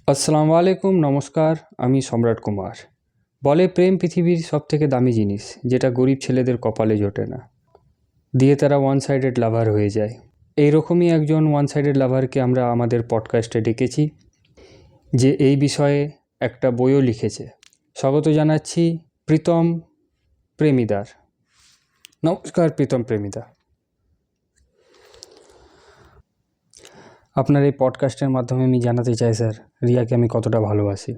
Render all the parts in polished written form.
আসসালামু আলাইকুম, নমস্কার। আমি সম্রাট কুমার। বলে প্রেম পৃথিবীর সবথেকে দামি জিনিস, যেটা গরিব ছেলেদের কপালে জোটে না, দিয়ে তারা ওয়ান সাইডেড লাভার হয়ে যায়। এইরকমই একজন ওয়ান সাইডেড লাভারকে আমরা আমাদের পডকাস্টে ডেকেছি, যে এই বিষয়ে একটা বইও লিখেছে। স্বাগত জানাচ্ছি প্রীতম প্রেমিদার। নমস্কার প্রীতম প্রেমিদা। আপনার এই পডকাস্টের মাধ্যমে আমি জানাতে চাই স্যার, রিয়াকে আমি কতটা ভালোবাসি।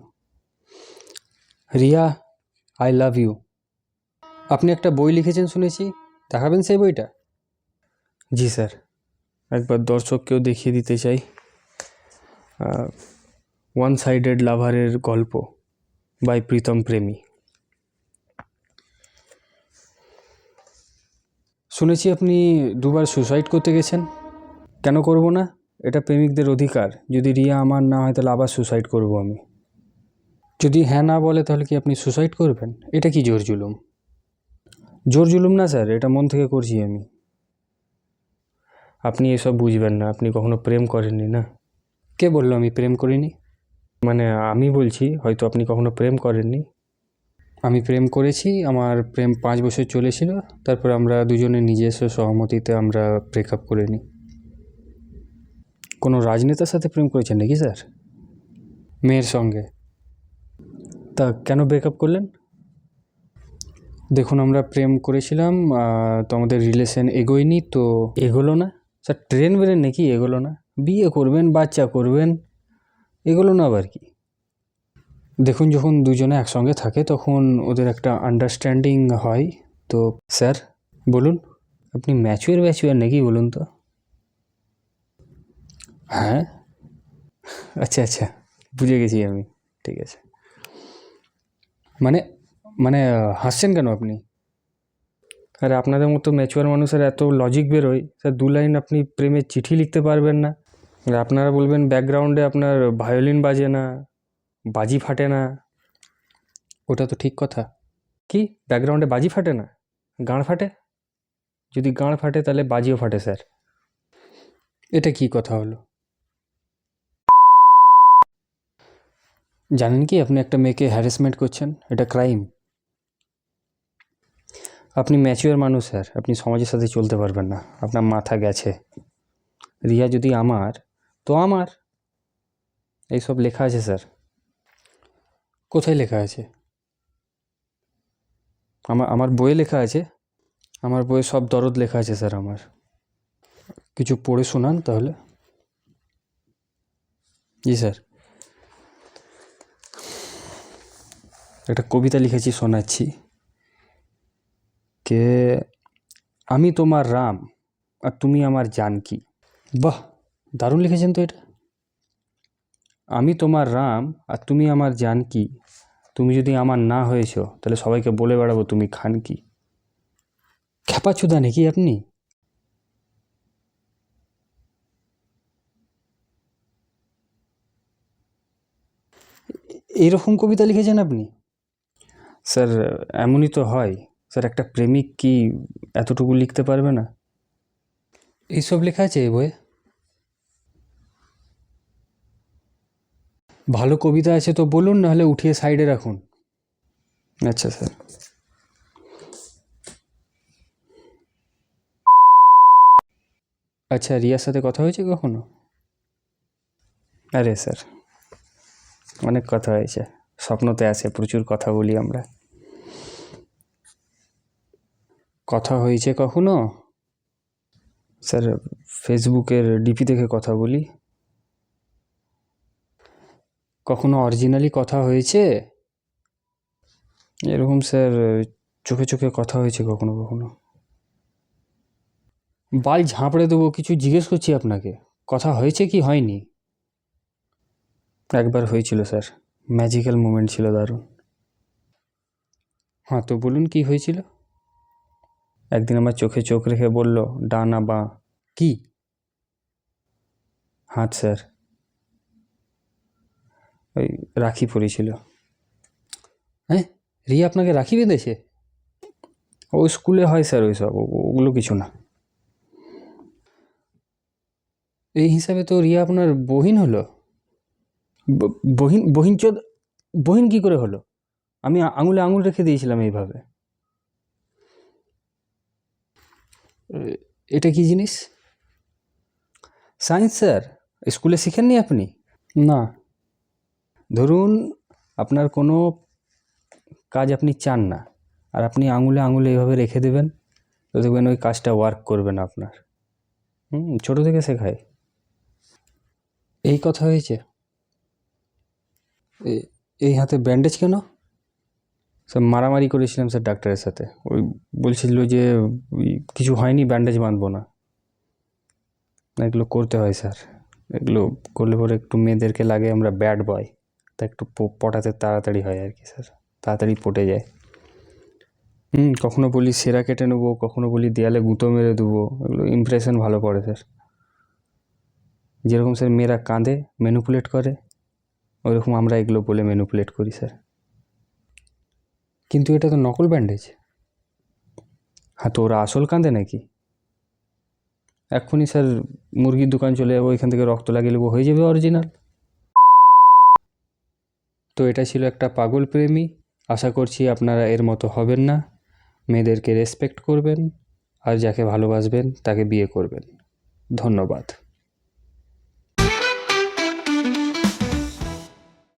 Riya, I love you. আপনি একটা বই লিখেছেন শুনেছি, দেখাবেন সেই বইটা? জি স্যার, একবার দর্শককেও দেখিয়ে দিতে চাই। ওয়ান সাইডেড লাভারের গল্প বাই প্রীতম প্রেমী। শুনেছি আপনি দুবার সুসাইড করতে গেছেন। কেন করব না? এটা প্রেমিকদের অধিকার। যদি রিয়া আমার না হয় তাহলে আবার সুসাইড করব আমি। যদি হ্যাঁ না বলে তাহলে কি আপনি সুসাইড করবেন? এটা কি জোর জুলুম? জোর জুলুম না স্যার, এটা মন থেকে করছি আমি। আপনি এসব বুঝবেন না, আপনি কখনো প্রেম করেননি না। কে বললো আমি প্রেম করিনি? মানে আমি বলছি, হয়তো আপনি কখনো প্রেম করেননি। আমি প্রেম করেছি, আমার প্রেম 5 বছর চলেছিল। তারপর আমরা দুজনে নিজস্ব সহমতিতে আমরা ব্রেকআপ করে নিই। কোনো রাজনেতার সাথে প্রেম করেছেন নাকি স্যার? মেয়ের সঙ্গে? তা কেন ব্রেকআপ করলেন? দেখুন, আমরা প্রেম করেছিলাম, তো আমাদের রিলেশন এগোয়নি, তো এগোলো না। স্যার ট্রেন বেরেন নাকি এগোলো না? বিয়ে করবেন, বাচ্চা করবেন, এগোলো না আবার কি? দেখুন, যখন দুজনে একসঙ্গে থাকে তখন ওদের একটা আন্ডারস্ট্যান্ডিং হয়। তো স্যার বলুন, আপনি ম্যাচুয়ার নাকি বলুন তো? হ্যাঁ, আচ্ছা আচ্ছা, বুঝে গেছি আমি। ঠিক আছে। মানে মানে হাসছেন কেন আপনি? আরে আপনাদের মতো ম্যাচুয়ার মানুষের এত লজিক বেরোয় স্যার, 2 লাইন আপনি প্রেমের চিঠি লিখতে পারবেন না? আর আপনারা বলবেন ব্যাকগ্রাউন্ডে আপনার ভায়োলিন বাজে না, বাজি ফাটে না। ওটা তো ঠিক কথা। কি ব্যাকগ্রাউন্ডে বাজি ফাটে না? গাঁড় ফাটে? যদি গাঁড় ফাটে তাহলে বাজিও ফাটে স্যার। এটা কি কথা হলো? জানেন কি, আপনি একটা মেয়েকে হ্যারাসমেন্ট করছেন, এটা ক্রাইম। আপনি ম্যাচিওর মানুষ স্যার, আপনি সমাজের সাথে চলতে পারবেন না, আপনার মাথা গেছে। রিয়া যদি আমার, তো আমার। এইসব লেখা আছে স্যার। কোথায় লেখা আছে? আমার বইয়ে লেখা আছে। আমার বইয়ে সব দরদ লেখা আছে স্যার আমার। কিছু পড়ে শোনান তাহলে। জি স্যার, একটা কবিতা লিখেছি, শোনাচ্ছি। কে আমি তোমার রাম আর তুমি আমার জানকী। বাহ, দারুণ লিখেছেন তো এটা। আমি তোমার রাম আর তুমি আমার জানকী, তুমি যদি আমার না হয়েছো তাহলে সবাইকে বলে বেড়াবো তুমি খানকি। খ্যাপাচুদা নাকি আপনি? এইরকম কবিতা লিখেছেন আপনি? স্যার এমনই তো হয় স্যার, একটা প্রেমিক কি এতটুকু লিখতে পারবে না? এইসব লেখা আছে এই বইয়ে? ভালো কবিতা আছে তো বলুন, নাহলে উঠিয়ে সাইডে রাখুন। আচ্ছা স্যার। আচ্ছা, রিয়ার সাথে কথা হয়েছে কখনো? আরে স্যার, অনেক কথা হয়েছে, স্বপ্নতে আসে, প্রচুর কথা বলি আমরা। কথা হয়েছে কখনো? স্যার ফেসবুকের ডিপি দেখে কথা বলি। কখনো অরিজিনালি কথা হয়েছে? এরকম স্যার চোখে চোখে কথা হয়েছে কখনো কখনো। বাল ঝাঁপড়ে দেবো, কিছু জিজ্ঞেস করছি আপনাকে, কথা হয়েছে কি হয়নি? একবার হয়েছিল স্যার, ম্যাজিক্যাল মোমেন্ট ছিল, দারুণ। হ্যাঁ তো বলুন, কি হয়েছিল? একদিন আমার চোখে চোখ রেখে বলল, ডান না বাঁ? কি? হাত স্যার, ওই রাখি পরেছিল। হ্যাঁ, রিয়া আপনাকে রাখি বেঁধেছে? ও স্কুলে হয় স্যার ওইসব, ওগুলো কিছু না। এই হিসাবে তো রিয়া আপনার বহিন হলো। বহিন কী করে হলো? আমি আঙুলে আঙুল রেখে দিয়েছিলাম এইভাবে। এটা কি জিনিস? Science sir? স্কুলে শিখেননি আপনি? না। ধরুন আপনার কোনো কাজ আপনি চান না, আর আপনি আঙুলে আঙুলে এইভাবে রেখে দেবেন, তো দেখবেন ওই কাজটা ওয়ার্ক করবে না আপনার। ছোটো থেকে শেখায়। এই কথা হয়েছে। এই হাতে ব্যান্ডেজ কেন? স্যার মারামারি করেছিলাম স্যার ডাক্তারের সাথে। ওই বলছিল যে কিছু হয়নি, ব্যান্ডেজ বাঁধবো না। এগুলো করতে হয় স্যার। এগুলো করলে পরে একটু মেয়েদেরকে লাগে আমরা ব্যাড বয়, তা একটু পটাতে তাড়াতাড়ি হয় আর কি স্যার, তাড়াতাড়ি পটে যায়। কখনো বলি সেরা কেটে নেবো, কখনো বলি দেয়ালে গুঁতো মেরে দেবো, এগুলো ইমপ্রেশন ভালো পড়ে স্যার। যেরকম স্যার মেয়েরা কাঁদে, ম্যানিপুলেট করে, ওইরকম আমরা এগুলো বলে ম্যানিপুলেট করি স্যার। কিন্তু এটা তো নকল ব্যান্ডেজ। হ্যাঁ, তো ওরা আসল কাঁদে নাকি? এক্ষুনি স্যার মুরগির দোকান চলে যাবো, ওইখান থেকে রক্ত লাগিয়ে নেবো, হয়ে যাবে অরিজিনাল। তো এটা ছিল একটা পাগল প্রেমী। আশা করছি আপনারা এর মতো হবেন না। মেয়েদেরকে রেসপেক্ট করবেন, আর যাকে ভালোবাসবেন তাকে বিয়ে করবেন। ধন্যবাদ।